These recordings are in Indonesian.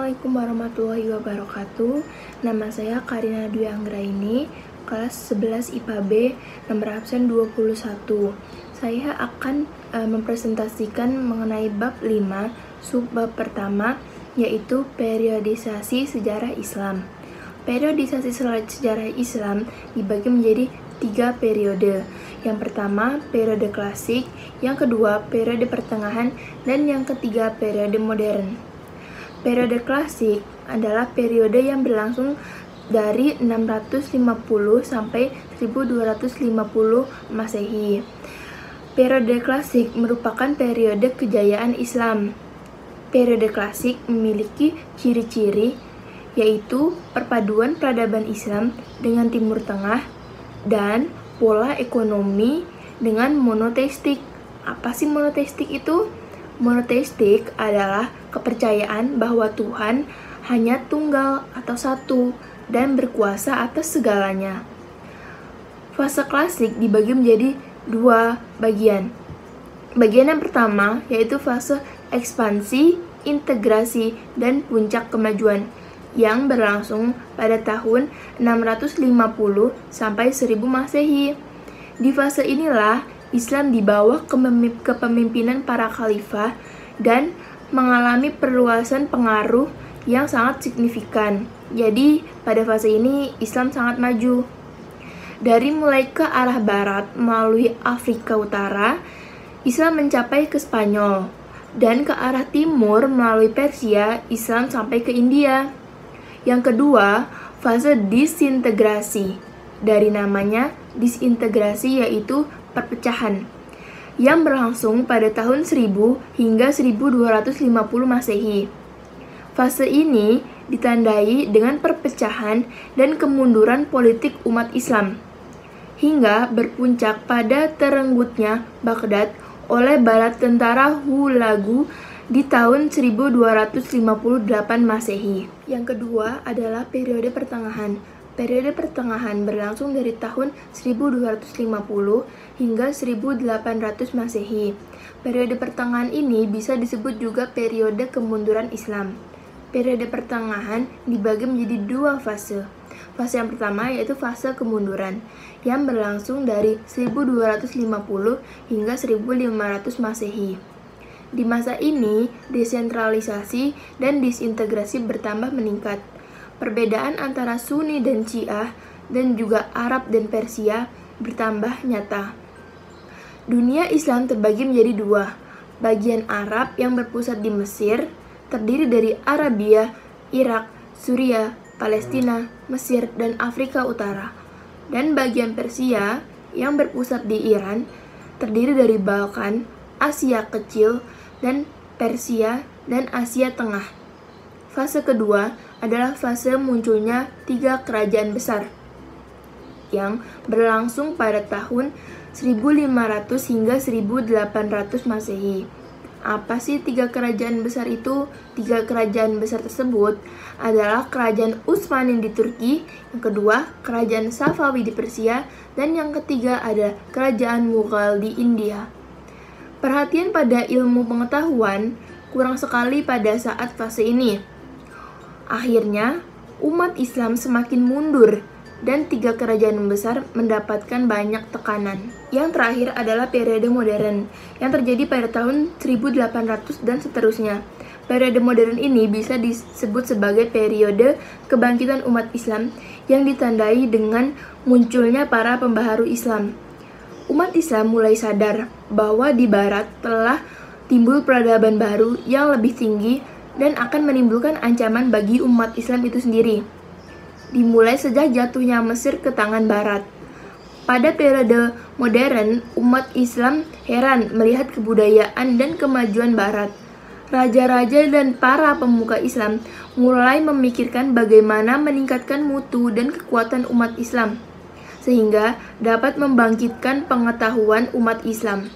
Assalamualaikum warahmatullahi wabarakatuh. Nama saya Karina Dwi Anggraini, kelas 11 IPA B, nomor absen 21. Saya akan mempresentasikan mengenai bab 5, subbab pertama, yaitu periodisasi sejarah Islam. Periodisasi sejarah Islam dibagi menjadi 3 periode. Yang pertama, periode klasik, yang kedua, periode pertengahan, dan yang ketiga, periode modern. Periode klasik adalah periode yang berlangsung dari 650 sampai 1250 Masehi. Periode klasik merupakan periode kejayaan Islam. Periode klasik memiliki ciri-ciri yaitu perpaduan peradaban Islam dengan Timur Tengah dan pola ekonomi dengan monoteistik. Apa sih monoteistik itu? Monoteistik adalah kepercayaan bahwa Tuhan hanya tunggal atau satu dan berkuasa atas segalanya. Fase klasik dibagi menjadi 2 bagian. Bagian yang pertama yaitu fase ekspansi, integrasi, dan puncak kemajuan yang berlangsung pada tahun 650 sampai 1000 Masehi. Di fase inilah Islam di bawah kepemimpinan para khalifah dan mengalami perluasan pengaruh yang sangat signifikan. Jadi, pada fase ini Islam sangat maju. Dari mulai ke arah barat melalui Afrika Utara, Islam mencapai ke Spanyol, dan ke arah timur melalui Persia, Islam sampai ke India. Yang kedua, fase disintegrasi. Dari namanya, disintegrasi yaitu perpecahan, yang berlangsung pada tahun 1000 hingga 1250 Masehi. Fase ini ditandai dengan perpecahan dan kemunduran politik umat Islam, hingga berpuncak pada terenggutnya Baghdad oleh bala tentara Hulagu di tahun 1258 Masehi. Yang kedua adalah periode pertengahan. Periode pertengahan berlangsung dari tahun 1250 hingga 1800 Masehi. Periode pertengahan ini bisa disebut juga periode kemunduran Islam. Periode pertengahan dibagi menjadi 2 fase. Fase yang pertama yaitu fase kemunduran, yang berlangsung dari 1250 hingga 1500 Masehi. Di masa ini, desentralisasi dan disintegrasi bertambah meningkat. Perbedaan antara Sunni dan Syiah dan juga Arab dan Persia bertambah nyata. Dunia Islam terbagi menjadi 2. Bagian Arab yang berpusat di Mesir, terdiri dari Arabia, Irak, Suriah, Palestina, Mesir, dan Afrika Utara. Dan bagian Persia yang berpusat di Iran, terdiri dari Balkan, Asia Kecil, dan Persia, dan Asia Tengah. Fase kedua adalah fase munculnya 3 kerajaan besar yang berlangsung pada tahun 1500 hingga 1800 Masehi. Apa sih 3 kerajaan besar itu? 3 kerajaan besar tersebut adalah kerajaan Utsmani di Turki, yang kedua kerajaan Safawi di Persia, dan yang ketiga ada kerajaan Mughal di India. Perhatian pada ilmu pengetahuan kurang sekali pada saat fase ini. Akhirnya, umat Islam semakin mundur dan 3 kerajaan besar mendapatkan banyak tekanan. Yang terakhir adalah periode modern yang terjadi pada tahun 1800 dan seterusnya. Periode modern ini bisa disebut sebagai periode kebangkitan umat Islam yang ditandai dengan munculnya para pembaharu Islam. Umat Islam mulai sadar bahwa di barat telah timbul peradaban baru yang lebih tinggi dan akan menimbulkan ancaman bagi umat Islam itu sendiri. Dimulai sejak jatuhnya Mesir ke tangan barat. Pada periode modern, umat Islam heran melihat kebudayaan dan kemajuan barat. Raja-raja dan para pemuka Islam mulai memikirkan bagaimana meningkatkan mutu dan kekuatan umat Islam, sehingga dapat membangkitkan pengetahuan umat Islam.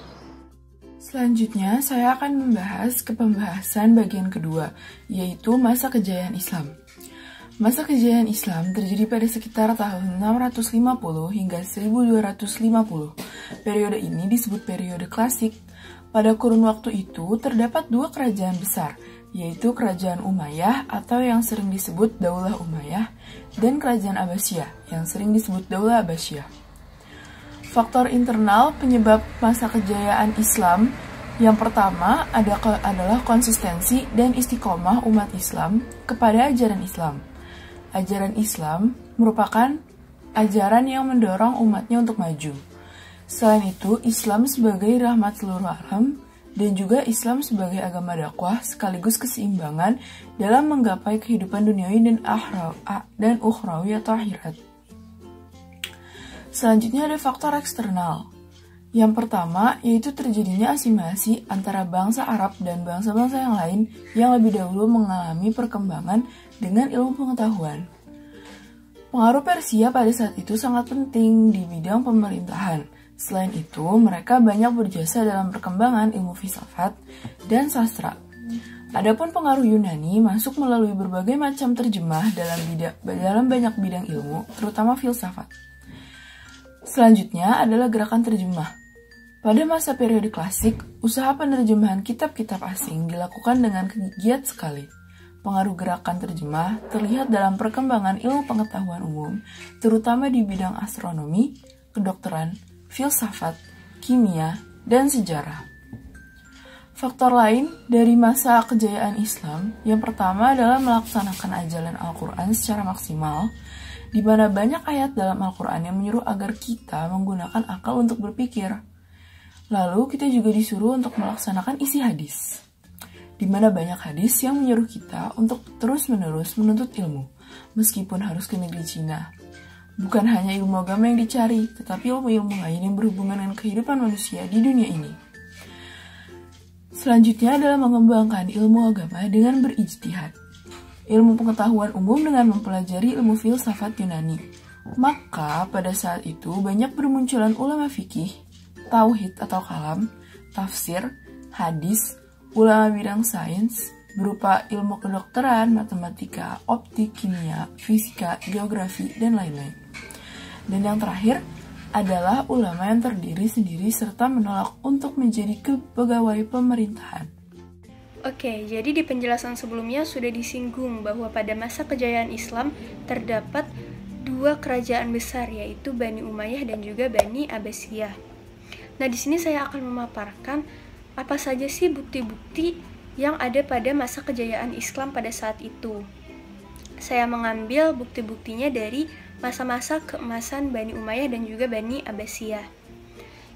Selanjutnya, saya akan membahas pembahasan bagian kedua, yaitu masa kejayaan Islam. Masa kejayaan Islam terjadi pada sekitar tahun 650 hingga 1250. Periode ini disebut periode klasik. Pada kurun waktu itu, terdapat 2 kerajaan besar, yaitu Kerajaan Umayyah atau yang sering disebut Daulah Umayyah, dan Kerajaan Abbasiyah yang sering disebut Daulah Abbasiyah. Faktor internal penyebab masa kejayaan Islam yang pertama adalah konsistensi dan istiqomah umat Islam kepada ajaran Islam. Ajaran Islam merupakan ajaran yang mendorong umatnya untuk maju. Selain itu, Islam sebagai rahmat seluruh alam dan juga Islam sebagai agama dakwah sekaligus keseimbangan dalam menggapai kehidupan duniawi dan ukhrawi atau akhirat. Selanjutnya ada faktor eksternal. Yang pertama yaitu terjadinya asimilasi antara bangsa Arab dan bangsa-bangsa yang lain yang lebih dahulu mengalami perkembangan dengan ilmu pengetahuan. Pengaruh Persia pada saat itu sangat penting di bidang pemerintahan. Selain itu, mereka banyak berjasa dalam perkembangan ilmu filsafat dan sastra. Adapun pengaruh Yunani masuk melalui berbagai macam terjemah dalam banyak bidang ilmu, terutama filsafat. Selanjutnya adalah gerakan terjemah. Pada masa periode klasik, usaha penerjemahan kitab-kitab asing dilakukan dengan giat sekali. Pengaruh gerakan terjemah terlihat dalam perkembangan ilmu pengetahuan umum, terutama di bidang astronomi, kedokteran, filsafat, kimia, dan sejarah. Faktor lain dari masa kejayaan Islam yang pertama adalah melaksanakan ajaran Al-Quran secara maksimal, di mana banyak ayat dalam Al-Quran yang menyuruh agar kita menggunakan akal untuk berpikir. Lalu kita juga disuruh untuk melaksanakan isi hadis, di mana banyak hadis yang menyuruh kita untuk terus-menerus menuntut ilmu, meskipun harus ke negeri Cina. Bukan hanya ilmu agama yang dicari, tetapi ilmu-ilmu lain yang berhubungan dengan kehidupan manusia di dunia ini. Selanjutnya adalah mengembangkan ilmu agama dengan berijtihad. Ilmu pengetahuan umum dengan mempelajari ilmu filsafat Yunani. Maka pada saat itu banyak bermunculan ulama fikih, tauhid atau kalam, tafsir, hadis, ulama bidang sains, berupa ilmu kedokteran, matematika, optik, kimia, fisika, geografi, dan lain-lain. Dan yang terakhir adalah ulama yang terdiri sendiri serta menolak untuk menjadi pegawai pemerintahan. Oke, jadi di penjelasan sebelumnya sudah disinggung bahwa pada masa kejayaan Islam terdapat dua kerajaan besar, yaitu Bani Umayyah dan juga Bani Abbasiyah. Nah, di sini saya akan memaparkan apa saja sih bukti-bukti yang ada pada masa kejayaan Islam pada saat itu. Saya mengambil bukti-buktinya dari masa-masa keemasan Bani Umayyah dan juga Bani Abbasiyah.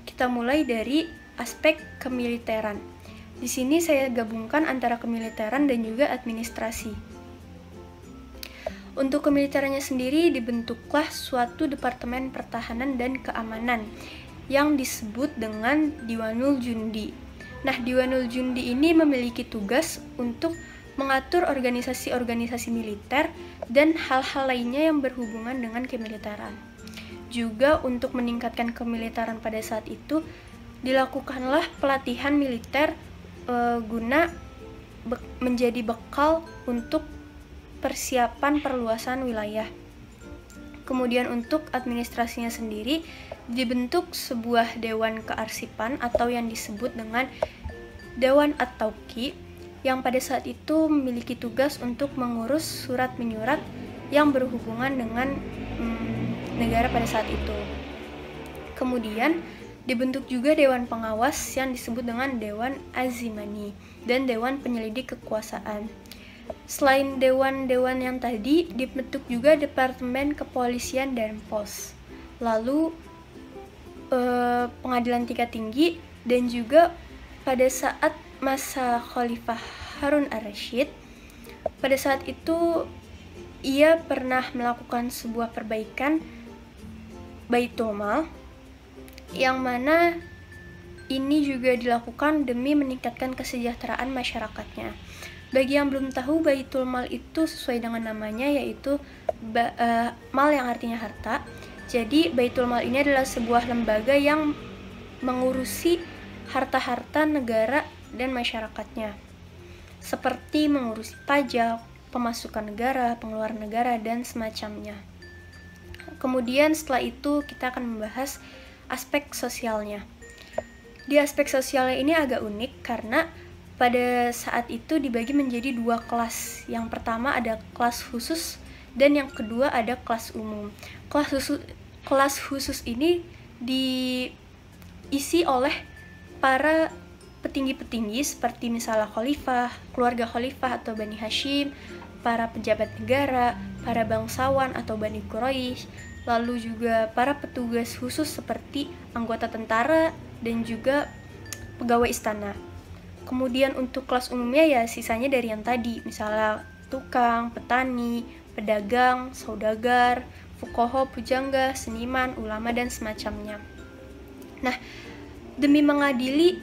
Kita mulai dari aspek kemiliteran. Di sini saya gabungkan antara kemiliteran dan juga administrasi. Untuk kemiliterannya sendiri dibentuklah suatu departemen pertahanan dan keamanan yang disebut dengan Diwanul Jundi. Nah, Diwanul Jundi ini memiliki tugas untuk mengatur organisasi-organisasi militer dan hal-hal lainnya yang berhubungan dengan kemiliteran. Juga untuk meningkatkan kemiliteran pada saat itu, dilakukanlah pelatihan militer guna menjadi bekal untuk persiapan perluasan wilayah. Kemudian untuk administrasinya sendiri, dibentuk sebuah dewan kearsipan atau yang disebut dengan Dewan At-Tauqi, yang pada saat itu memiliki tugas untuk mengurus surat menyurat yang berhubungan dengan negara pada saat itu. Kemudian dibentuk juga Dewan Pengawas yang disebut dengan Dewan Azimani dan Dewan Penyelidik Kekuasaan. Selain dewan-dewan yang tadi, dibentuk juga Departemen Kepolisian dan Pos. Lalu pengadilan tingkat tinggi, dan juga pada saat masa Khalifah Harun ar-Rasyid, pada saat itu ia pernah melakukan sebuah perbaikan Baitul Mal, yang mana ini juga dilakukan demi meningkatkan kesejahteraan masyarakatnya. Bagi yang belum tahu, Baitul Mal itu sesuai dengan namanya, yaitu mal yang artinya harta. Jadi Baitul Mal ini adalah sebuah lembaga yang mengurusi harta-harta negara dan masyarakatnya, seperti mengurusi pajak, pemasukan negara, pengeluaran negara, dan semacamnya. Kemudian setelah itu kita akan membahas aspek sosialnya. Di aspek sosialnya ini agak unik karena pada saat itu dibagi menjadi 2 kelas. Yang pertama ada kelas khusus dan yang kedua ada kelas umum. Kelas khusus ini diisi oleh para petinggi-petinggi seperti misalnya khalifah, keluarga khalifah atau Bani Hashim, para pejabat negara, para bangsawan atau Bani Quraisy, lalu juga para petugas khusus seperti anggota tentara dan juga pegawai istana. Kemudian untuk kelas umumnya ya sisanya dari yang tadi, misalnya tukang, petani, pedagang, saudagar, fuqaha, pujangga, seniman, ulama, dan semacamnya. Nah, demi mengadili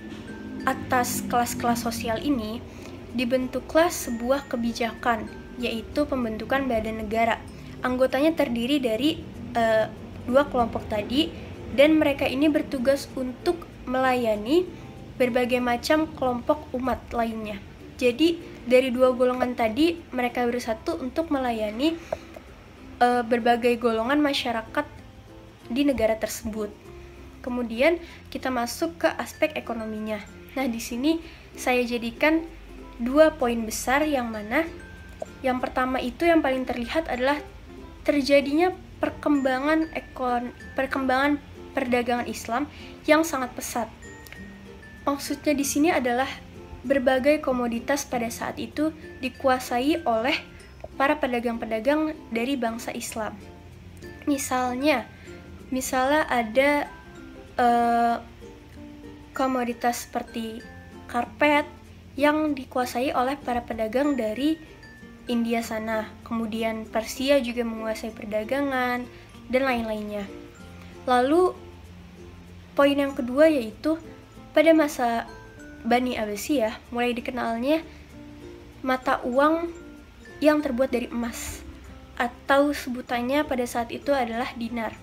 atas kelas-kelas sosial ini, dibentuklah sebuah kebijakan, yaitu pembentukan badan negara. Anggotanya terdiri dari 2 kelompok tadi, dan mereka ini bertugas untuk melayani berbagai macam kelompok umat lainnya. Jadi dari 2 golongan tadi mereka bersatu untuk melayani berbagai golongan masyarakat di negara tersebut. Kemudian kita masuk ke aspek ekonominya. Nah, di sini saya jadikan 2 poin besar, yang mana yang pertama itu yang paling terlihat adalah terjadinya perkembangan perdagangan Islam yang sangat pesat. Maksudnya di sini adalah berbagai komoditas pada saat itu dikuasai oleh para pedagang-pedagang dari bangsa Islam. Misalnya ada komoditas seperti karpet yang dikuasai oleh para pedagang dari India sana. Kemudian Persia juga menguasai perdagangan dan lain-lainnya. Lalu poin yang kedua yaitu pada masa Bani Abbasiyah mulai dikenalnya mata uang yang terbuat dari emas, atau sebutannya pada saat itu adalah dinar.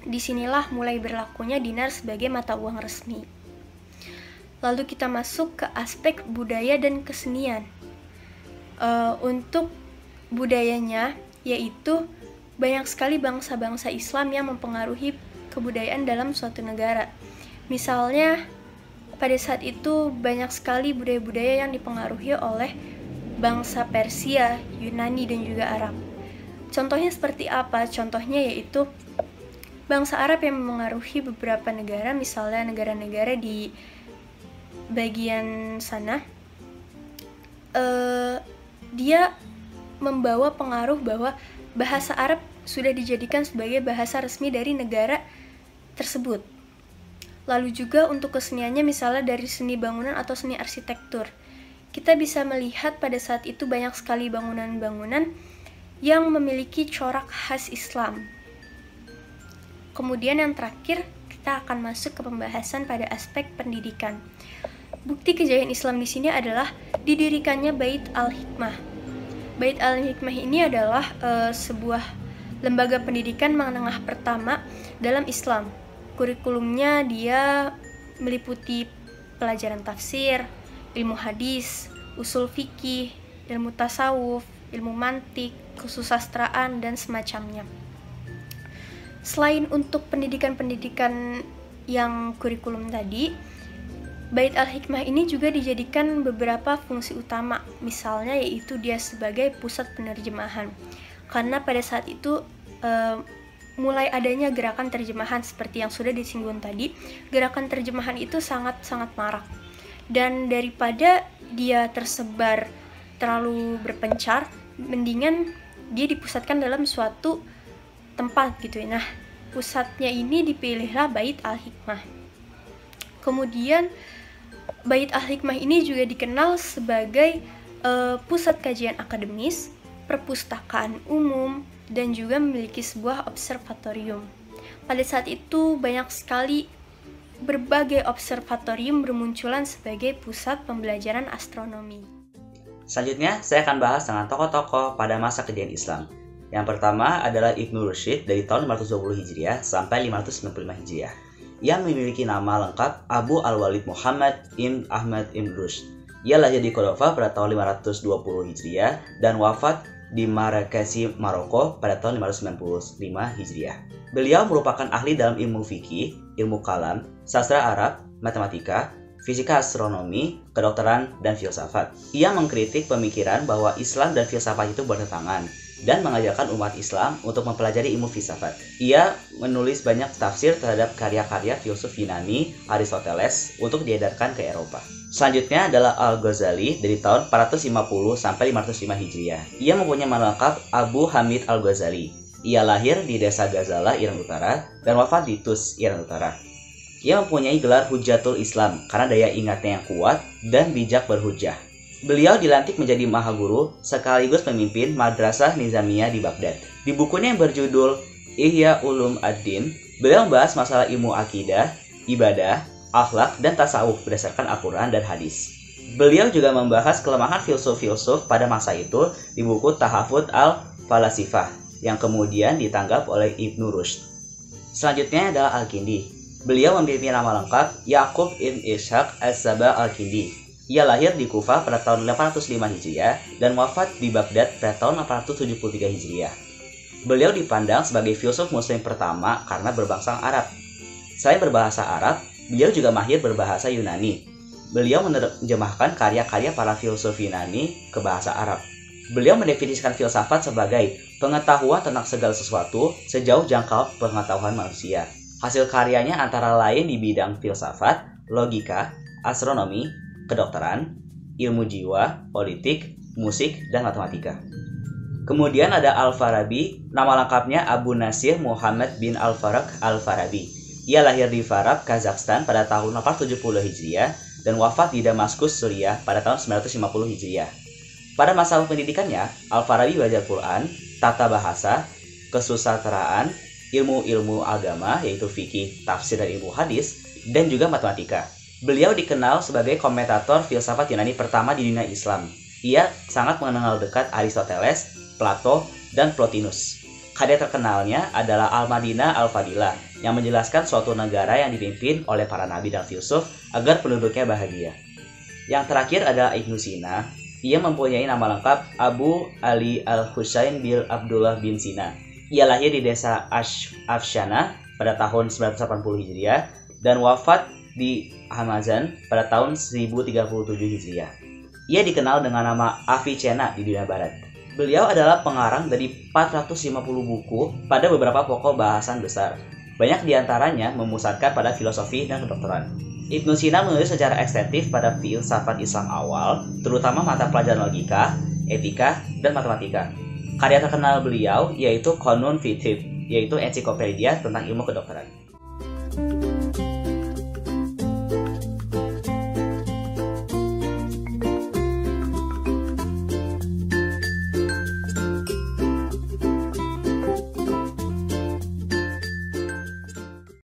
Disinilah mulai berlakunya dinar sebagai mata uang resmi. Lalu kita masuk ke aspek budaya dan kesenian. Untuk budayanya, yaitu banyak sekali bangsa-bangsa Islam yang mempengaruhi kebudayaan dalam suatu negara. Misalnya, pada saat itu banyak sekali budaya-budaya yang dipengaruhi oleh bangsa Persia, Yunani, dan juga Arab. Contohnya seperti apa? Contohnya yaitu bangsa Arab yang mempengaruhi beberapa negara, misalnya negara-negara di bagian sana. Dia membawa pengaruh bahwa bahasa Arab sudah dijadikan sebagai bahasa resmi dari negara tersebut. Lalu juga untuk keseniannya, misalnya dari seni bangunan atau seni arsitektur. Kita bisa melihat pada saat itu banyak sekali bangunan-bangunan yang memiliki corak khas Islam. Kemudian yang terakhir, kita akan masuk ke pembahasan pada aspek pendidikan. Bukti kejayaan Islam di sini adalah didirikannya Bait Al-Hikmah. Bait Al-Hikmah ini adalah sebuah lembaga pendidikan menengah pertama dalam Islam. Kurikulumnya dia meliputi pelajaran tafsir, ilmu hadis, usul fikih, ilmu tasawuf, ilmu mantik, kesusastraan, dan semacamnya. Selain untuk pendidikan-pendidikan yang kurikulum tadi, Bait Al-Hikmah ini juga dijadikan beberapa fungsi utama, misalnya yaitu dia sebagai pusat penerjemahan. Karena pada saat itu mulai adanya gerakan terjemahan seperti yang sudah disinggung tadi, gerakan terjemahan itu sangat-sangat marak. Dan daripada dia tersebar terlalu berpencar, mendingan dia dipusatkan dalam suatu tempat gitu ya. Nah, pusatnya ini dipilihlah Bait Al-Hikmah. Kemudian Bait Al-Hikmah ini juga dikenal sebagai pusat kajian akademis, perpustakaan umum, dan juga memiliki sebuah observatorium. Pada saat itu banyak sekali berbagai observatorium bermunculan sebagai pusat pembelajaran astronomi. Selanjutnya, saya akan bahas tentang tokoh-tokoh pada masa kejayaan Islam. Yang pertama adalah Ibnu Rushd dari tahun 520 Hijriah sampai 595 Hijriah, yang memiliki nama lengkap Abu Al-Walid Muhammad ibn Ahmad ibn Rushd. Ia lahir di Cordoba pada tahun 520 Hijriah dan wafat di Marrakech, Maroko pada tahun 595 Hijriah. Beliau merupakan ahli dalam ilmu fikih, ilmu kalam, sastra Arab, matematika, fisika astronomi, kedokteran, dan filsafat. Ia mengkritik pemikiran bahwa Islam dan filsafat itu bertentangan dan mengajarkan umat Islam untuk mempelajari ilmu filsafat. Ia menulis banyak tafsir terhadap karya-karya filsuf Yunani, Aristoteles untuk diedarkan ke Eropa. Selanjutnya adalah Al-Ghazali dari tahun 450 sampai 505 Hijriah. Ia mempunyai nama lengkap Abu Hamid Al-Ghazali. Ia lahir di desa Ghazala, Iran Utara, dan wafat di Tus, Iran Utara. Ia mempunyai gelar Hujatul Islam karena daya ingatnya yang kuat dan bijak berhujah. Beliau dilantik menjadi mahaguru sekaligus pemimpin Madrasah Nizamiyah di Baghdad. Di bukunya yang berjudul Ihya Ulum Ad-Din, beliau membahas masalah ilmu akidah, ibadah, akhlak, dan tasawuf berdasarkan Al-Quran dan hadis. Beliau juga membahas kelemahan filsuf-filsuf pada masa itu di buku Tahafut Al-Falasifah yang kemudian ditanggap oleh Ibnu Rushd. Selanjutnya adalah Al-Kindi. Beliau memiliki nama lengkap Yaqub ibn Ishaq as-Sabah Al-Kindi. Ia lahir di Kufah pada tahun 805 Hijriah dan wafat di Baghdad pada tahun 873 Hijriah. Beliau dipandang sebagai filsuf muslim pertama karena berbangsa Arab. Selain berbahasa Arab, beliau juga mahir berbahasa Yunani. Beliau menerjemahkan karya-karya para filsuf Yunani ke bahasa Arab. Beliau mendefinisikan filsafat sebagai pengetahuan tentang segala sesuatu sejauh jangkau pengetahuan manusia. Hasil karyanya antara lain di bidang filsafat, logika, astronomi, kedokteran, ilmu jiwa, politik, musik, dan matematika. Kemudian ada Al-Farabi, nama lengkapnya Abu Nasir Muhammad bin Al-Faraq Al-Farabi. Ia lahir di Farab, Kazakhstan pada tahun 870 Hijriah dan wafat di Damaskus, Suriah pada tahun 950 Hijriah. Pada masa pendidikannya, Al-Farabi belajar Quran, tata bahasa, kesusastraan, ilmu-ilmu agama yaitu fikih, tafsir, dan ilmu hadis, dan juga matematika. Beliau dikenal sebagai komentator filsafat Yunani pertama di dunia Islam. Ia sangat mengenal dekat Aristoteles, Plato, dan Plotinus. Karya terkenalnya adalah Al-Madinah Al-Fadilah yang menjelaskan suatu negara yang dipimpin oleh para nabi dan filsuf agar penduduknya bahagia. Yang terakhir adalah Ibnu Sina. Ia mempunyai nama lengkap Abu Ali Al-Husain bin Abdullah bin Sina. Ia lahir di desa Afshana pada tahun 980 Hijriah dan wafat di Hamazan pada tahun 1037 Hijriah. Ia dikenal dengan nama Avicenna di dunia barat. Beliau adalah pengarang dari 450 buku pada beberapa pokok bahasan besar. Banyak diantaranya memusatkan pada filosofi dan kedokteran. Ibnu Sina menulis secara ekstensif pada filsafat Islam awal, terutama mata pelajaran logika, etika, dan matematika. Karya terkenal beliau yaitu Qanun fi Tibb, yaitu ensiklopedia tentang ilmu kedokteran.